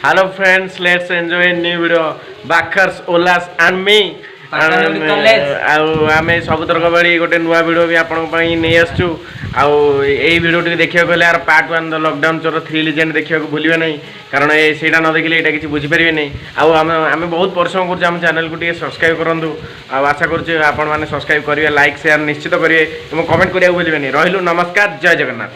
Hello friends, let's enjoy a new video. Backers, Olas and me. आमे सबुतरक भली गोटे नुआ भिडियो भी आपण नहीं आसचु आई भिडियो देखा गले यार पार्ट 1 द लॉकडाउन चोर 3 लिजेंड देखा भूलिए नहीं कारण ये न देखिले ये किसी बुझीपारे नहीं आम बहुत परिश्रम कर चैनल को सब्सक्राइब करूँ आशा कर सब्सक्राइब करेंगे लाइक शेयर निश्चित करेंगे कमेंट करा भूलिए नहीं रही नमस्कार जय जगन्नाथ।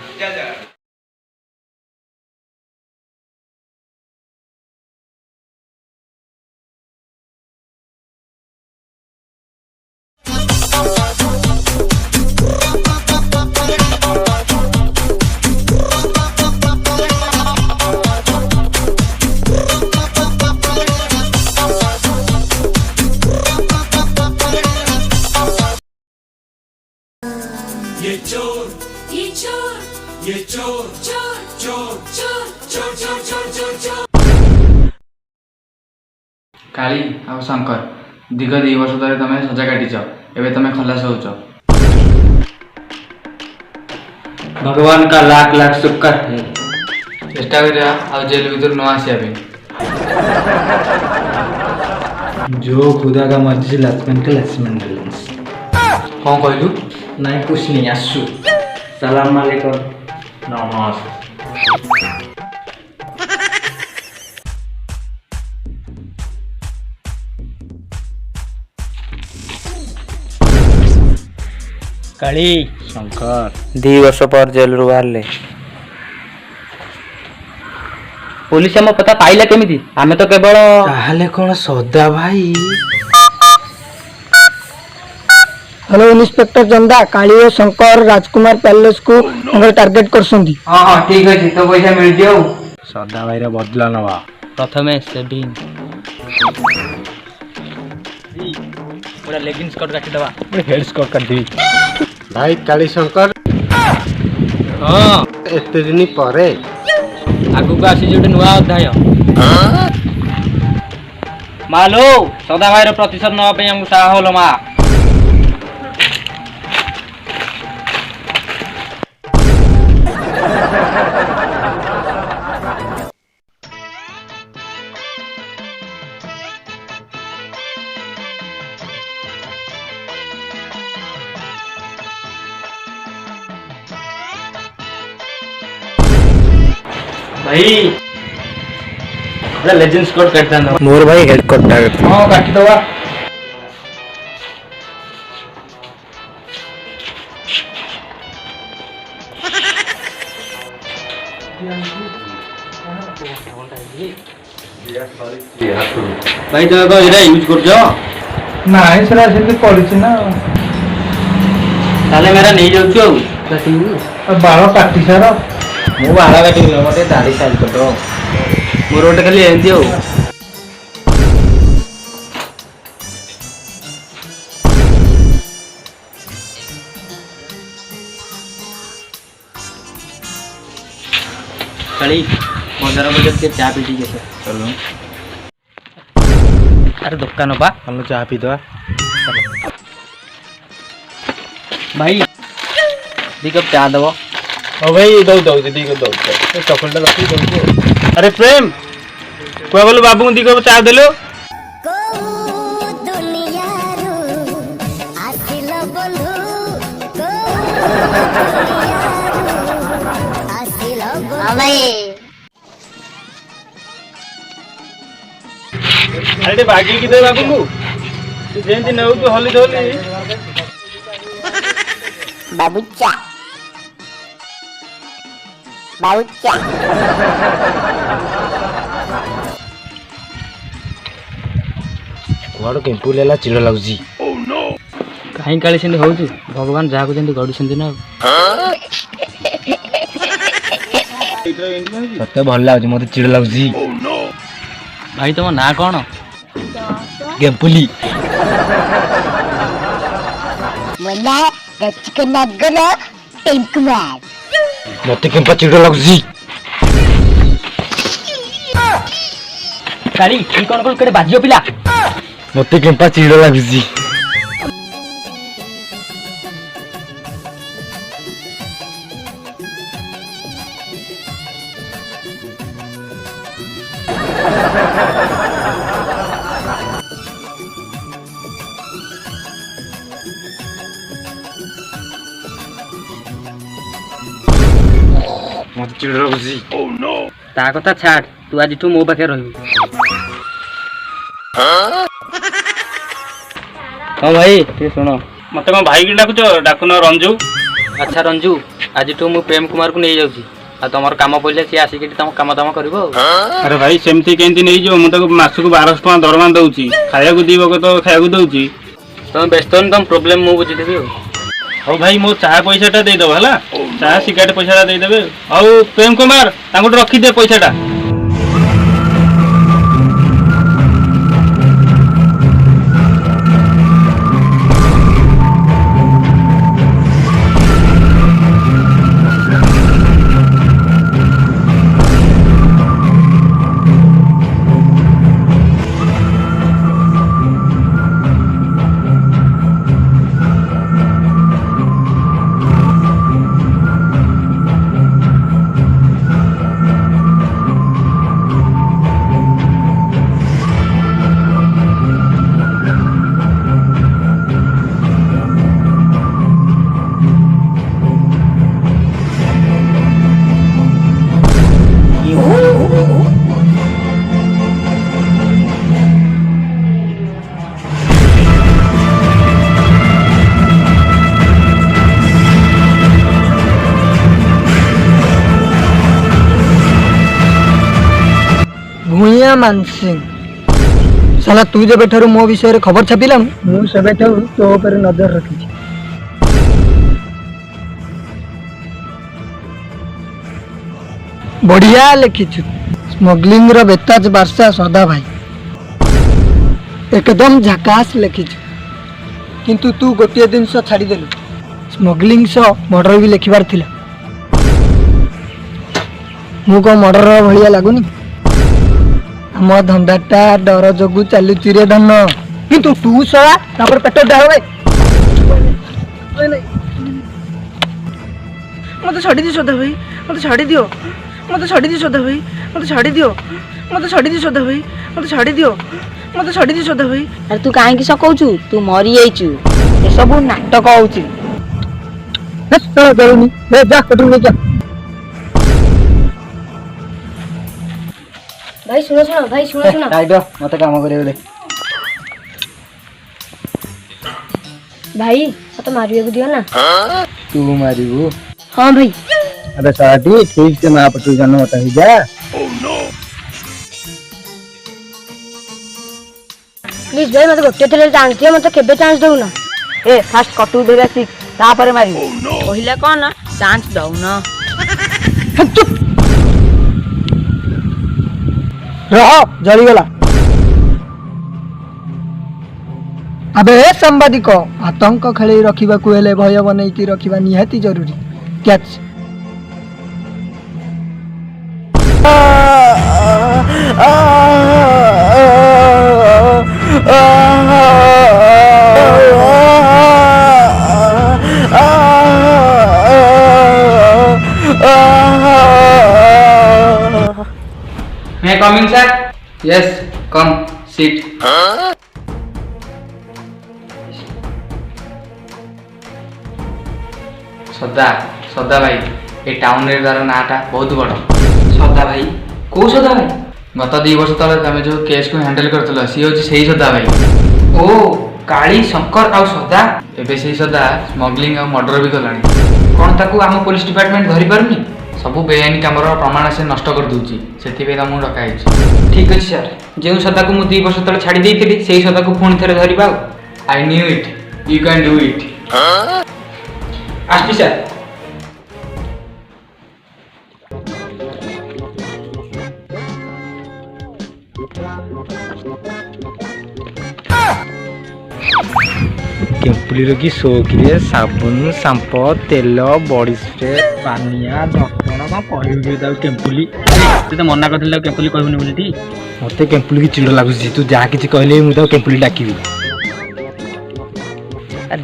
ये चोर ये चोर चोर चोर चोर चोर चोर चोर चोर चोर काली आ शंकर दीर्घ 2 वर्ष धरे तमें सजा काटिच एवं तमें खलास होच भगवान का लाख लाख शुक्र है। चेष्टा करिया आ जेल भीतर न आसिया जो खुदा का मर्जी लक्ष्मण के लक्ष्मण कौन कहलु नहीं कुछ नहीं आसु सलाम वालेकुम नमस्ते काली शंकर 2 वर्ष पर जेल रु बाहर पुलिस आम पता पाइला केमिति आमे तो केवल ताहले कौन सौदा भाई। हेलो इंस्पेक्टर चंदा काली और शंकर राजकुमार पैलेस को टार्गेट कर हाँ ठीक अच्छे तो पैसा मिल जाओ सौदा भाई बदला नवा प्रथमे सेविंग पूरा लेगिंग्स कट काटी दवा हेड स्कोर कर दी भाई काली शंकर। हां एते दिन परे आगु को आसी जोटे नुआ अध्याय मालो सदा भाई रो प्रतिशत नवा पे हमको साहा होलो मा भाई लेजेंड्स कोड काटता ना मोर भाई हेड कोड टारगेट हां काटी दवा भाई तो को एरा यूज कर जो नहीं सर ऐसे पड़ी ना ताले मेरा नहीं जाऊ छु बाल काटी सार मु बाला काटी मते दाढ़ी स्टाइल कर दो मोर ओटे खाली एंदी हो काली बजार बजार के चा पीटी के चलो अरे दुकान बा हम चाह पी दवा भाई दी कप चा दबो ओ भाई दो दो दीदी को दो चॉकलेट रखी दो। अरे प्रेम कोई बोलो बाबू दी को चाह देलो अरे बाकी की दे बाबू को जेंती नौ तो हली धोली बाबूचा बाबूचा कुआडो केम्पू लेला चिड़ लागुजी कहीं काली सेंदी होउछु भगवान जाहा को जेंदी गडु सेंदी ना सत्य भल लागुजी मते चिड़ लागुजी भाई तुम ना कौन गेम्पुली मोना रचकनागर टेंकुमार मते केम्पा चिड़ लागुजी काली ई कोन कोन केडे बाजियो पिला मते केम्पा चिड़ लागुजी ମତେ ଚିଡ଼ ଲାଗୁଛି। ତା କଥା ଛାଡ, ତୁ ଆଜିଠୁ ମୋ ପାଖରେ ରହିବୁ। ହଁ ଭାଇ ଟିକେ ଶୁଣ। ମତେ କଣ ଭାଇକି ଡାକୁଛ? ଡାକୁନ ରଞ୍ଜୁ। ଆଚ୍ଛା ରଞ୍ଜୁ, ଆଜିଠୁ ମୁଁ ପ୍ରେମ କୁମାରକୁ ନେଇଯାଉଛି। ଆଉ ତମର କାମ ପଇଲେ ସିଏ ଆସିକି ତମ କାମ ଦାମ କରିବ ଆଉ। ଆରେ ଭାଇ ସେମିତି କେମିତି ନେଇଯିବ? ମୁଁ ତାକୁ ମାସକୁ 1200 ଟଙ୍କା ଦରମା ଦଉଛି, ଖାଇବାକୁ 2 ବକ୍ତ ଖାଇବାକୁ ଦଉଛି। ତମେ ବ୍ୟସ୍ତ ହନି, ତମ ପ୍ରୋବ୍ଲେମ ମୁଁ ବୁଝିଦେବି ଆଉ। ହଉ ଭାଇ ମୋ ଚାହା ପଇସାଟା ଦେଇଦବ ହେଲା। ଚାହା ସିଗାରେଟ ପଇସାଟା ଦେଇଦେବେ। ଆଉ ପ୍ରେମ କୁମାର ତାଙ୍କଠୁ ରଖିଦେ ପଇସାଟା। ଭୂଇଁଆ ମାନସିଂ ସାଲା ତୁ ଯେବେଠାରୁ ମୋ ବିଷୟରେ ଖବର ଛାପିଲାଣୁ ମୁଁ ସେବେଠାରୁ ତୋ ଉପରେ ନଜର ରଖିଛି। ବଢିଆ ଲେଖିଛୁ। ସ୍ମଗଲିଂର ବେତାଜ ବାର୍ଷା ସଦା ଭାଇ ଏକଦମ ଝାକାସ ଲେଖିଛୁ। କିନ୍ତୁ ତୁ ଗୋଟିଏ ଜିନିଷ ଛାଡ଼ିଦେଲୁ, ସ୍ମଗଲିଂ ସହ ମର୍ଡର ବି ଲେଖିବାର ଥିଲା। ମୁଁ କଣ ମର୍ଡର ଭଳିଆ ଲାଗୁନି? ଆମ ଧନ୍ଦାଟା ଡର ଯୋଗୁ ଚାଲୁଛି ରେ ଧନ। କିନ୍ତୁ ତୁ ଶଳା ତାପରେ ପେଟ ଡାଳ ଭାଇ। ମତେ ଛାଡ଼ି ଦିଅ ସଦା ଭାଇ, ମତେ ଛାଡ଼ି ଦିଅ, ମତେ ଛାଡ଼ି ଦିଅ ସଦା ଭାଇ, ମତେ ଛାଡ଼ି ଦିଅ, ମତେ ଛାଡ଼ି ଦିଅ ସଦା ଭାଇ, ମତେ ଛାଡ଼ି ଦିଅ, ମତେ ଛାଡ଼ି ଦିଅ ସଦା ଭାଇ। ଆରେ ତୁ କାହିଁକି ସକଉଛୁ? ତୁ ମରିଯାଇଛୁ। ଏସବୁ ନାଟକ ହଉଛି। ଦେଉନି ଯା କଟୁ ଯା। ଭାଇ ଶୁଣ ଶୁଣ, ଭାଇ ଶୁଣ ଶୁଣ। ମତେ କାମ କରିବାକୁ ଦେ। ଭାଇ ମତେ ମାରିବାକୁ ଦିଅ ନା। ତୁ ମାରିବୁ? ହଁ ଭାଇ। अबे साथी ठीक से माँ पटू जानो मत ही जा। प्लीज भाई मत गोटे थरे चांस दियो, मत केबे चांस दउना। ए फास्ट कटू देला सिक, तापरे मारिबो। कहिला कोन ना चांस दउना। रह जलीगला। अबे ए संवादिक आतंक खेले रखा भय बनईकी रखा निहाती जरूरी। Catch May I come in, sir? Yes, come, sit. सदा सदा भाई ए टाउन रे तार नाटा बहुत बड़। सदा भाई को सदा भाई? गत 2 वर्ष तले तमे जो केस को हैंडल करथलो सी होची सेही सदा भाई। ओ काली शंकर आ सदा एबे सेही सदा स्मगलिंग आ मर्डर भी गलानी। कोन ताकू आम पुलिस डिपार्टमेंट धरि परनी? सबु बेआईन कामर प्रमाण से नष्ट कर दूची, सेति पे तमु डका हिच। ठीक अछि सर, जे सदा को मु 2 वर्ष तले छाडी देइतिली सेही सदा को पुणी थरे धरिबा। I knew it, you can do it. आस्पी सर। केम्पुली की सोकिरे साबुन सांपो तेल बॉडी स्प्रे पानिया ढक्कन कौन कहबी केम्पुली तू तो मना करथिल केम्पुली कहबुनी बोली। मते केम्पुली की चिड़ लागुची, तू जहाँ किसी कहले मु तो केम्पुली डाकिबी।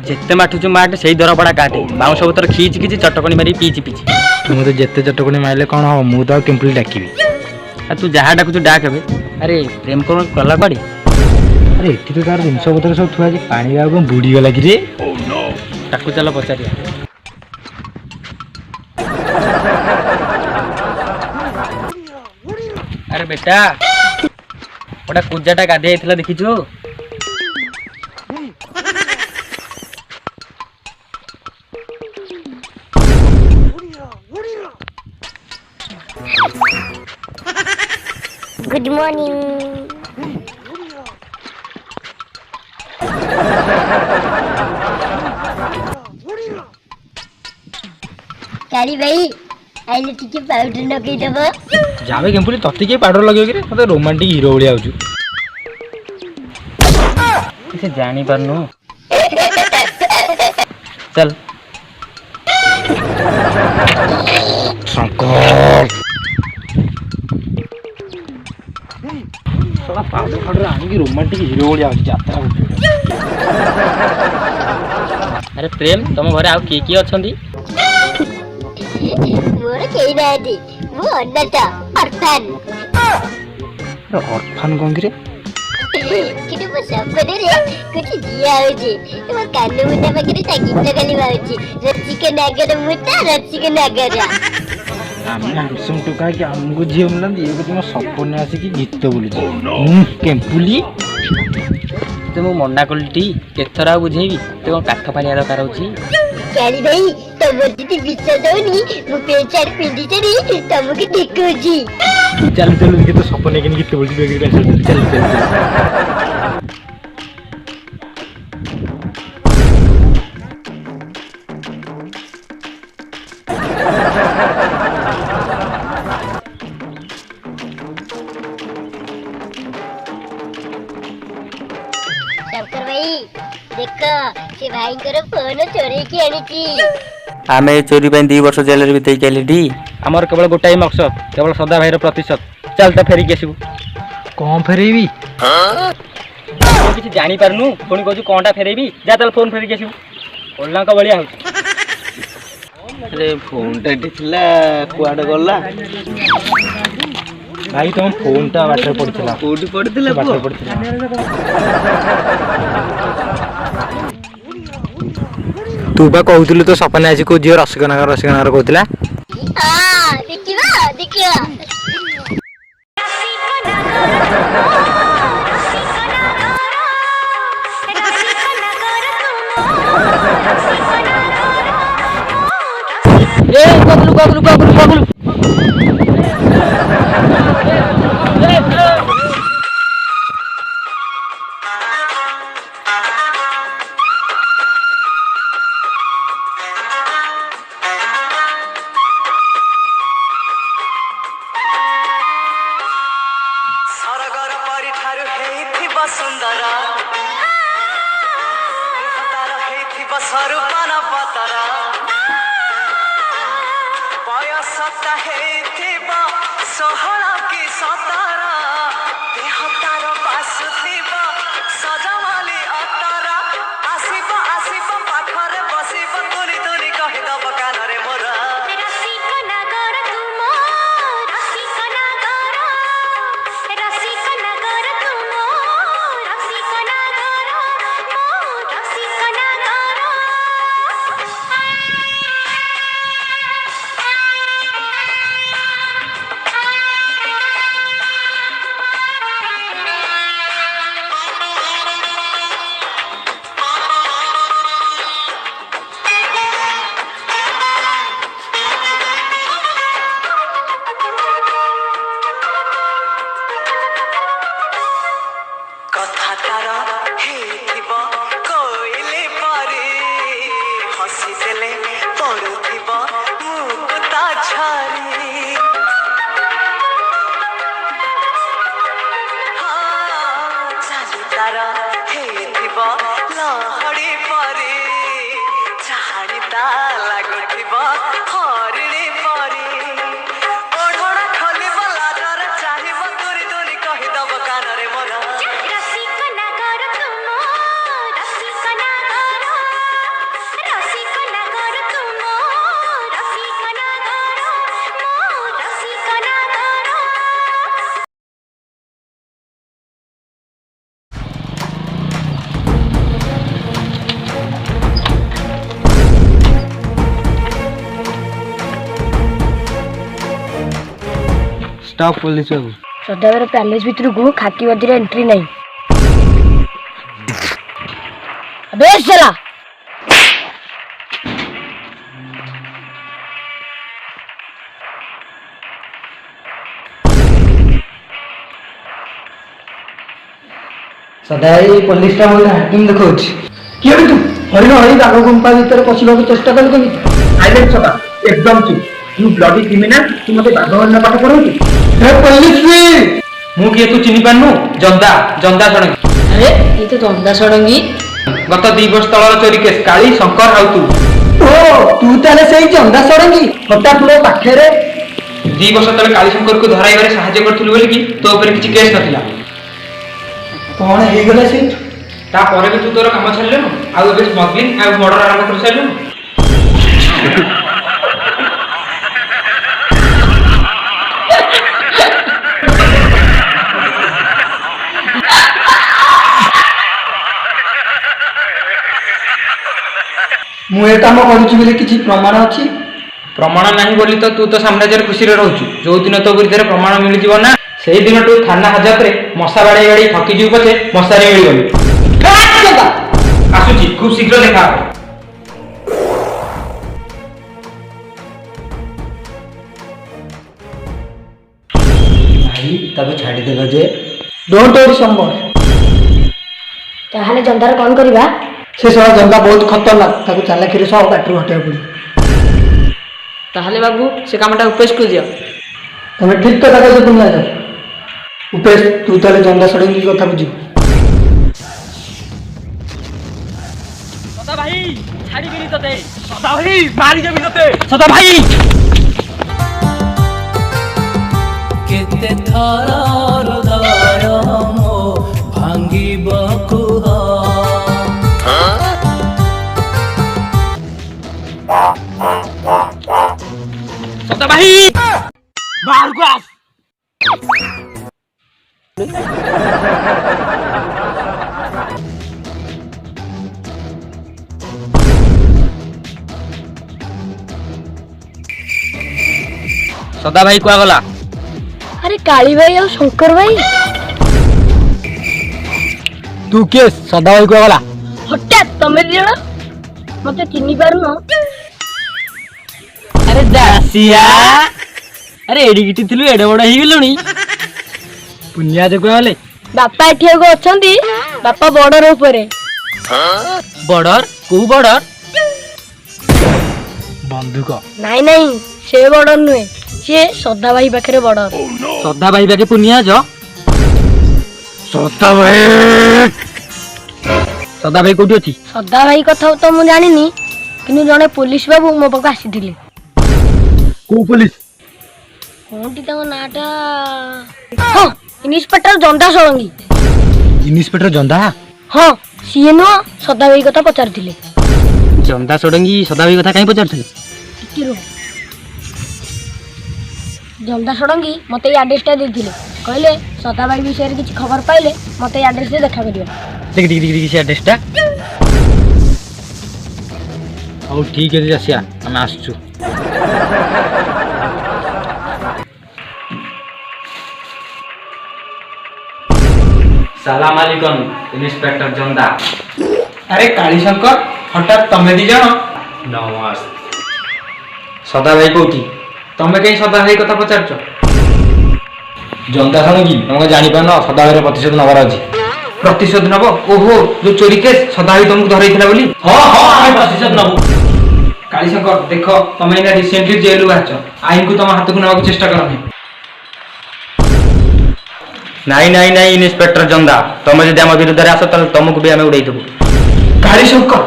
जिते माठुचु माठ से दर पड़ा काटे बाउंस बुतर खींच खींच चटकनी मारी पीची पीची। तू मत जिते चटकनी मारे कौन हम, मु तो केम्पुली डाकिबी। तू जहाँ डाकुଛୁ डाक अरे प्रेम कौन कला कुआड़े अरे एठी तो तार जिनस पत्र सब थुआ पानी गाँव बुड़ी गला कि रे ताकू चल पचारिया अरे बेटा गोटा पूजाटा गाधे देखीचु गुड मॉर्निंग। काली भाई आइले टिके पाउडर लगे दब जावे केम्पुली तते के पाउडर लगे कि रे मते रोमांटिक हीरो भलिया आउछु से जानी परनु चल शंकर साला पाउडर आनी की रोमांटिक हीरो भलिया आउछु यात्रा अरे प्रेम तुम घरे आउ किए अछंती मोर केही नादी मो अन्नता अर्फन ऑर्फन गंगरे किने मो सपने रे कुछ दिया होची म कानु मुंडा पाखरे टाकी लगाली बाउची रच्ची के नागर मुटा रच्ची के नागर आम हंसुम टुका कि हमको झियो मिलन ये को तुम सपने आसी कि गीत बोलु केम्पुली तुम मंडा कलटी केथरा बुझेबी तुम काठ पानिया दरकार होची काली भाई तब दीदी बिचा दौनी मो पेचार पिंडी चरी तमके देखोजी चल चल के तो सपने के गीत बोलती बेगी चल चल चल शंकर भाई देखो से भाई कर फोन चोरी की आनीची आमे चोरी पे 2 वर्ष जेल रे बितई केलिडी हमर केवल गोटाई मकसद केवल सदा भाई रो प्रतिशत चल त फेरी के आसीबू कोन फेरेबी हां किछ जानि परनु कोनी कहू कोनटा फेरेबी जा तल फोन फेरी के आसीबू ओल्ला का बलिया हो अरे फोन टा दिखला कुआडे गल्ला भाई तुम फोन टा बाटर पड़थिला कोडी पड़थिला बाटर पड़थिला तू बा कहूतिलु तो सपने आसी को जियो रसगनगर कहतिला हां देखिबा देखिबा ए गगलू गगलू गगलू गगलू सरगर परिठारु हेइथिबा सुन्दरा तार हेइथिबा सरुपाना पतरा बयसता हेइथिबा सोहळा कि सतरा देह तार बासुथिबा सजवाली अतरा आसिबा आसिबा पाखरे बसिबा तुनी तुनी कहिदब कानरे मोरा ଷ୍ଟପ୍ ପୋଲିସ ବାବୁ। ସଦାଭାଇର ପ୍ୟାଲେସ ଭିତରକୁ ଖାକି ବଦିରେ ଏଣ୍ଟ୍ରି ନାହିଁ। ବେଶ ଚଲା। ସଦାଭାଇ ପୋଲିସଟା ମୋତେ ହାକିମ ଦେଖାଉଛି। କିଏ ତୁ ହରିଣ ହରି ବାଘ ଗୁମ୍ଫା ଭିତରେ ପଶିବାକୁ ଚେଷ୍ଟା କଲୁ କେମିତି? ସାଇଲେଣ୍ଟ ସଦା, ଏକଦମ ଚୁପ୍। ତୁ ବ୍ଲଡି କ୍ରିମିନାଲ, ତୁ ମତେ ବାଘ ହରିଣ ପାଠ ପଢଉଛୁ। ମୁଁ କିଏ ତୁ ଚିହ୍ନି ପାରୁନୁ? ଜନ୍ଦା ଷଡ଼ଙ୍ଗୀ। ଆରେ ଏ ତ ଦନ୍ଦା ଷଡ଼ଙ୍ଗୀ। ଗତ 2 ବର୍ଷ ତଳର ଚୋରି କେସ୍ କାଳି ଶଙ୍କର ଆଉ ତୁ। ଓ ତୁ ତାହେଲେ ସେଇ ଚନ୍ଦା ଷଡ଼ଙ୍ଗୀ ହଠାତ୍ ମୋ ପାଖରେ? 2 ବର୍ଷ ତଳେ କାଳି ଶଙ୍କରକୁ ଧରାଇବାରେ ସାହାଯ୍ୟ କରିଥିଲୁ ବୋଲିକି ତୋ ଉପରେ କିଛି କେସ୍ ନଥିଲା। କଣ ହେଇଗଲା ସେ? ତାପରେ ବି ତୁ ତୋର କାମ ଛାଡ଼ିଲୁନୁ, ଆଉ ଏବେ ସ୍ମଗଲିଂ ଆଉ ମର୍ଡର ଆରମ୍ଭ କରିସାରିଲୁନୁ। ମୁଁ ଏ କାମ କରୁଛି ବୋଲି କିଛି ପ୍ରମାଣ ଅଛି? ପ୍ରମାଣ ନାହିଁ ବୋଲି ତ ତୁ ତ ସାମ୍ରାଜ୍ୟରେ ଖୁସିରେ ରହୁଛୁ। ଯୋଉ ଦିନ ତୋ ବିରୁଦ୍ଧରେ ପ୍ରମାଣ ମିଳିଯିବ ନା, ସେଇ ଦିନଠୁ ଥାନା ହାଜତରେ ମଶା ବାଡ଼େଇ ବାଡ଼େଇ ଥକିଯିବୁ ପଛେ ମଶାରେ ମିଳିବନି। ଆସୁଛି, ଖୁବ୍ ଶୀଘ୍ର ଦେଖା ହବ। ଭାଇ ତାକୁ ଛାଡ଼ିଦେଲ ଯେ? ଡୋଣ୍ଟ ୱରି ସମ୍ବର। ତାହେଲେ ଜନ୍ଦାର କଣ କରିବା? ସେ ସହ ଜନ୍ଦା ବହୁତ ଖତରନାକ, ତାକୁ ଚାଲାକିରେ ସହ ବାଟରୁ ହଟେଇବାକୁ ପଡ଼ିବ। ତାହେଲେ ବାବୁ ସେ କାମଟା ଉପେଶକୁ ଦିଅ। ତମେ ଠିକ କଥା କହିଛ ଦୁନିଆ। ଉପେଶ ତୁ ତାହେଲେ ଜନ୍ଦା ଷଡ଼ଙ୍ଗୀ କଥା ବୁଝିବୁ। ସଦା ଭାଇ ଛାଡ଼ିବିନି ତତେ। ସଦା ଭାଇ ମାରିଦେବି ତତେ। ସଦା ଭାଇ କେତେ ଥର ହୃଦୟ ମୋ ଭାଙ୍ଗିବ କୁହ। ସଦା ଭାଇ ବାହାରକୁ ଆସ। ସଦା ଭାଇ କୁଆ ଗଲା? ଆରେ କାଳି ଭାଇ ଆଉ ଶଙ୍କର ଭାଇ। ତୁ କିଏ? ସଦା ଭାଇ କୁଆ ଗଲା? ହଠାତ୍ ତମେ ଦି ଜଣ ମତେ ଚିହ୍ନି ପାରୁନ? ଆରେ ଦାସିଆ, ଆରେ ଏଡିକିଟି ଥିଲୁ ଏଡେ ବଡ ହେଇଗଲୁଣି। ପୁନିଆ ଯେ କୁଆ ଗଲେ? ବାପା ଏଠିବାକୁ ଅଛନ୍ତି। ବାପା ବର୍ଡର ଉପରେ। ବର୍ଡର? କୋଉ ବର୍ଡର? ବନ୍ଧୁକ? ନାଇଁ ନାଇଁ, ସେ ବର୍ଡର ନୁହେଁ, ସିଏ ସଦା ଭାଇ ପାଖରେ ବର୍ଡର। ସଦା ଭାଇ ପାଖେ ପୁନିଆ ଯ? ସଦା ଭାଇ କୋଉଠି ଅଛି? ସଦା ଭାଇ କଥା ତ ମୁଁ ଜାଣିନି, କିନ୍ତୁ ଜଣେ ପୋଲିସ ବାବୁ ମୋ ପାଖକୁ ଆସିଥିଲେ। କୋଉ ପୋଲିସ? କଣଟି ତାଙ୍କ ନାଁଟା? ହଁ, ଇନ୍ସପେକ୍ଟର ଜନ୍ଦା ଷଡ଼ଙ୍ଗୀ। ଇନ୍ସପେକ୍ଟର ଜନ୍ଦା? ହଁ, ସିଏ ନୁହଁ, ସଦା ଭାଇ କଥା ପଚାରୁଥିଲେ। ଜନ୍ଦା ଷଡ଼ଙ୍ଗୀ ସଦା ଭାଇ କଥା କାହିଁ ପଚାରୁଥିଲେ? ଟିକେ ରୁହ। ଜନ୍ଦା ଷଡ଼ଙ୍ଗୀ ମତେ ଏଇ ଆଡ୍ରେସଟା ଦେଇଥିଲେ। କହିଲେ ସଦା ଭାଇ ବିଷୟରେ କିଛି ଖବର ପାଇଲେ ମତେ ଏଇ ଆଡ୍ରେସରେ ଦେଖା କରିବ। ଦେଖି ସେ ଆଡ୍ରେସଟା। ହଉ ଠିକ ଅଛି ଆସିଆ, ଆମେ ଆସୁଛୁ। ସାଲାମ ଆଲିକମ୍ ଇନ୍ସପେକ୍ଟର ଜନ୍ଦା। ଆରେ କାଳି ଶଙ୍କର, ହଠାତ୍ ତମେ ଦି ଜଣ? ନମସ୍ତେ। ସଦା ଭାଇ କୋଉଠି? ତମେ କାହିଁ ସଦା ଭାଇ କଥା ପଚାରୁଛ? ଜନ୍ଦା ଷଡ଼ଙ୍ଗୀ ତମେ ଜାଣିପାରୁନ, ସଦା ଭାଇର ପ୍ରତିଶୋଧ ନବାର ଅଛି। ପ୍ରତିଶୋଧ ନବ? ଓହୋ, ଯୋଉ ଚୋରି କେସ୍ ସଦା ଭାଇ ତମକୁ ଧରେଇଥିଲା ବୋଲି? ହଁ ଆମେ ପ୍ରତିଶୋଧ ନବୁ। କାଳି ଶଙ୍କର ଦେଖ, ତମେ ଏଇନା ରିସେଣ୍ଟଲି ଜେଲରୁ ବାହାରିଛ। ଆଇନକୁ ତମ ହାତକୁ ନେବାକୁ ଚେଷ୍ଟା କରନି। ନାଇଁ ଇନ୍ସପେକ୍ଟର ଜନ୍ଦା, ତମେ ଯଦି ଆମ ବିରୁଦ୍ଧରେ ଆସ ତାହେଲେ ତମକୁ ବି ଆମେ ଉଡେଇ ଦେବୁ। କାଳି ଶଙ୍କର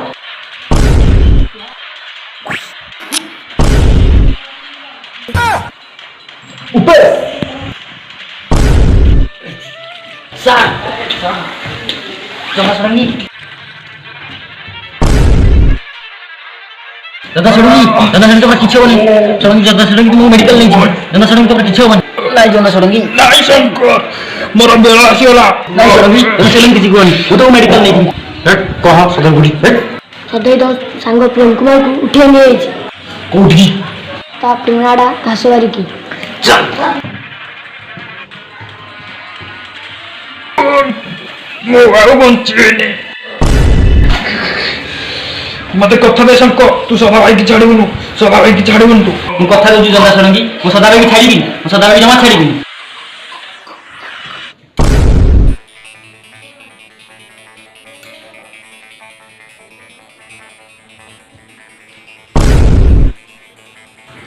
ଜନ୍ଦା ଷଡ଼ଙ୍ଗୀ ତମର କିଛି ହବନି। ଜନ୍ଦା ଷଡ଼ଙ୍ଗୀ ତୁମକୁ ମେଡିକାଲ ନେଇଯିବ। ଜନ୍ଦା ଷଡ଼ଙ୍ଗୀ ତମର କିଛି ହବନି। ନାଇଁ ଜନ୍ଦା ଷଡ଼ଙ୍ଗୀ, ନାଇଁ ଶଙ୍କର, ମୋର ବେଳ ଆସିଗଲା। ନାଇଁ ଷଡ଼ଙ୍ଗୀ, ଜନ୍ଦା ଷଡ଼ଙ୍ଗୀ କିଛି କୁହନି, ମୁଁ ତମକୁ ମେଡିକାଲ ନେଇଯିବି। କହ ସଦା ବୁଢୀ। ସଦା ଭାଇ ତ ସାଙ୍ଗ ପ୍ରେମ କୁମାରକୁ ଉଠିଆ ନିଆଯାଇଛି। କୋଉଠିକି? ତା ପିଣାଡା ଘାସ ବାରିକି। ମୁଁ ଆଉ ବଞ୍ଚିବିନି। ମତେ କଥା ଦେ ଶଙ୍କ, ତୁ ସଦା ଭାଇକି ଛାଡ଼ିବୁନୁ, ସଦା ଭାଇକି ଛାଡ଼ିବୁନୁ ତୁ। ମୁଁ କଥା ଦଉଛି ଜନ୍ଦା ଷଡ଼ଙ୍ଗୀ, ମୁଁ ସଦାବେଳକୁ ଛାଡ଼ିବିନି, ମୁଁ ସଦାବେଳକୁ ଜମା ଛାଡ଼ିବିନି।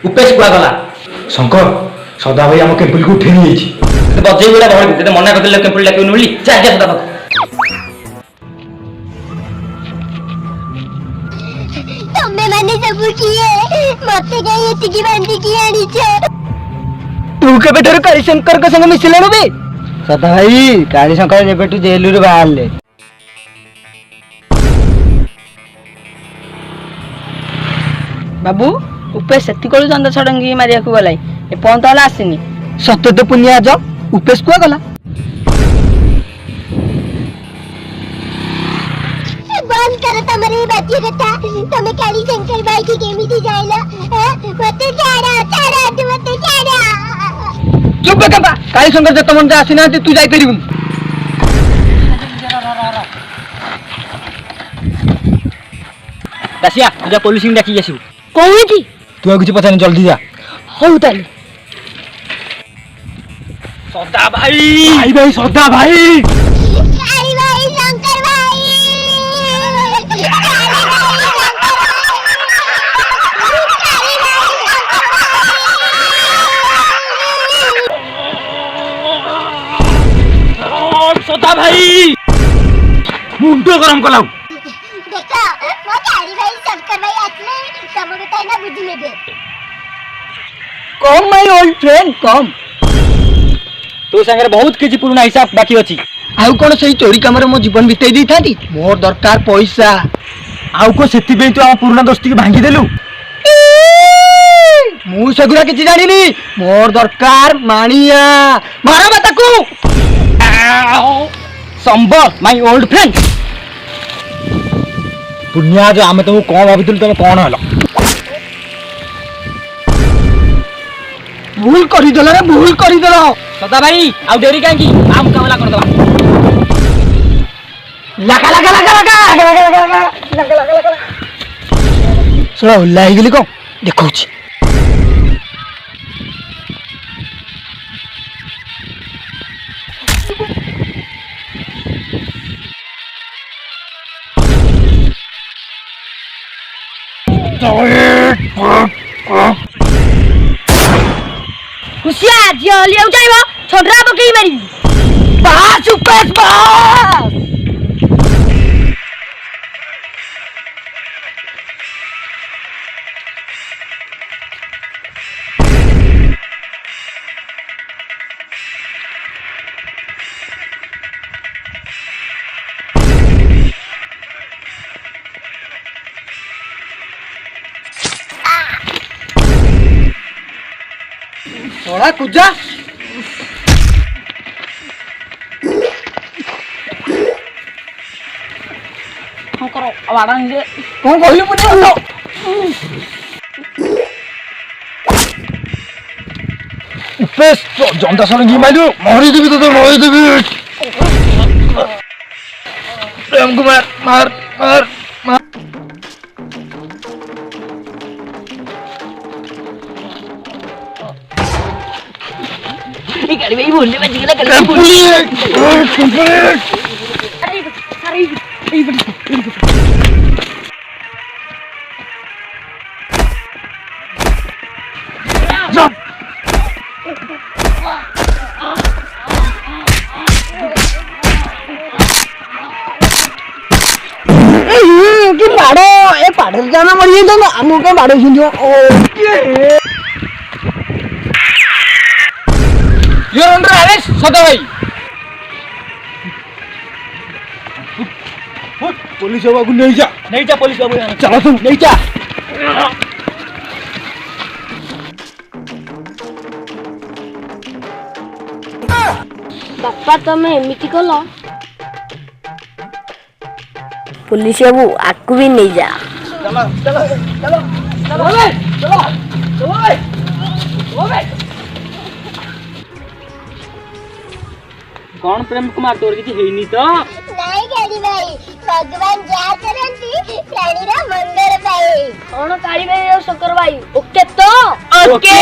ଉପେଶ କୁଆଗଲା ଶଙ୍କର, ସଦା ଭାଇ ଆମ କେମ୍ପୁଲକୁ ଉଠେଇ ନେଇଯାଇଛି। ବଜେଇ ଗୁଡ଼ା ଭଳି ତତେ ମନା କରିଦେଲେ କେମ୍ପୁଲ ଡାକିବୁନି ବୋଲି। ଚାଲ ଯା ସଦା ପାଖକୁ। ତମେ ମାନେ ସବୁ କିଏ? ମତେ କାଇଁ ଏତିକି ବାନ୍ଧିକି ଆଣିଛ? ତୁ କେବେଠାରୁ କାଳିଶଙ୍କରଙ୍କ ସଙ୍ଗେ ମିଶିଲୁଣୁ ବେ? ସଦା ଭାଇ, କାଳିଶଙ୍କର ଯେବେଠୁ ଜେଲରୁ ବାହାରିଲେ। ବାବୁ ଉପେଶ ସେତିକଳୁ ଜନ୍ଦା ଷଡ଼ଙ୍ଗୀ ମାରିବାକୁ ଗଲାଇ, ଏପର୍ଯ୍ୟନ୍ତ ହେଲା ଆସିନି। ସତ୍ୟ ତ ପୁଣ୍ୟାଜ, ଉପେଶ କୁଆଗଲା? ବନ୍ଦ କର ତମର ଏ ବାଜ୍ୟ କଥା। ତମେ କାଳି ଶଙ୍କର ଭାଇ କି କେମିତି ଯାଇଲ? ମତେ ଛାଡ଼, ଛାଡ଼, ମତେ ଛାଡ଼। ଚୁପ କେବା, କାଳିଶଙ୍କର ଯେତେ ମଞ୍ଜା ଆସିନାହାନ୍ତି ତୁ ଯାଇପାରିବୁନି। ଦାସିଆ ତୁ ଯା ପୋଲିସିଂ ଡାକିକି ଆସିବୁ। କହୁଛି ତୁ ଆଉ କିଛି ପଚାରିନି, ଜଲ୍ଦି ଯା। ହଉ ତାହେଲେ। ସଦା ଭାଇ, ଭାଇ ଭାଇ ସଦା ଭାଇ। କାଳି ଭାଇ, ଶଙ୍କର ଭାଇ। ସଦା ଭାଇ ମୁଣ୍ଡ ଗରମ କଲାଉ। ଦେଖ, ମୋ କାଳି ଭାଇ, ଶଙ୍କର ଭାଇ ଆସିଲେ ତମ କଥା ଏଇନା ବୁଝି ନେବେ। କମ୍ ମାଇ ଓଲ୍ଡ ଫ୍ରେଣ୍ଡ କମ୍। ତୋ ସାଙ୍ଗରେ ବହୁତ କିଛି ପୁରୁଣା ହିସାବ ବାକି ଅଛି। ଆଉ କଣ ସେଇ ଚୋରି କାମରେ ମୋ ଜୀବନ ବିତେଇ ଦେଇଥାନ୍ତି? ମୋର ଦରକାର ପଇସା। ଆଉ କଣ ସେଥିପାଇଁ ତୁ ଆମ ପୁରୁଣା ଦୋସ୍ତିକି ଭାଙ୍ଗିଦେଲୁ? ମୁଁ ସେଗୁରା କିଛି ଜାଣିନି, ମୋର ଦରକାର ମାଣିଆ। ମାର ବା ତାକୁ। ସମ୍ବର ମାଇ ଓଲ୍ଡ ଫ୍ରେଣ୍ଡ। ପୁଣ୍ୟାଜ, ଆମେ ତମକୁ କଣ ଭାବିଥିଲୁ, ତମେ କଣ ହେଲ? ଭୁଲ କରିଦେଲ ରେ, ଭୁଲ କରିଦେଲ। ସଦା ଭାଇ ଆଉ ଡେରି କାହିଁକି, ଆଉ ମୁକାବିଲା କରିଦବା। ଲାକା ଲାକା ଲାକା ଲାକା ଶୁଣ, ଓଲ୍ଲା ହେଇଗଲି କଣ ଦେଖଉଛି। ହୁସିଆ ଝିଅ ହଲିବାକୁ ଚାହିଁବ, ଛଣ୍ଡରା ପକେଇ ମାରିବି। ବାସ୍ ଉପେଶ, ବାସ୍। ଶଳା କୁଜା, କଣ କର ବାଡ଼ାନି ଯେ। କଣ କହିଲୁ ପୁଣ୍ୟ? ଉପେଶ, ଜନ୍ଦା ଷଡ଼ଙ୍ଗୀ ମାରିଲୁ, ମରିଦେବି ତତେ, ମରିଦେବି। ପ୍ରେମକୁ ମାର, ମାର, ମାର, ମାର। ଗାଡ଼ି ଭାଇ ଭୁଲରେ ବାଜିଗଲା, ଗାଡ଼ି ଭାଇ କି ମାଡ଼, ଏ ପାଢରେ ଜାନା ମରିଯାଇଥାନ୍ତା, ଆମକୁ କଣ ବାଡ ଶୁଣିବ? ସଦା ଭାଇ ପୋଲିସ ବାବୁକୁ ନେଇଯା, ନେଇଯା ପୋଲିସ ବାବୁ, ଚାଲ ତୁ ନେଇଯା। ବାପା ତମେ ଏମିତି କଲ। ପୁଲିସ ବାବୁ ଆକୁ ବି ନେଇଯା। କଣ ପ୍ରେମ କୁମାର, ତୋର କିଛି ହେଇନି ତ? କାଳି ଭାଇ ଭଗବାନ ଯାହା କରନ୍ତି ପ୍ରାଣୀର ମଙ୍ଗଳ ପାଇଁ। କଣ କାଳି ଭାଇ ଆଉ ଶଙ୍କର ଭାଇ ଓକେ ତ? ଓକେ।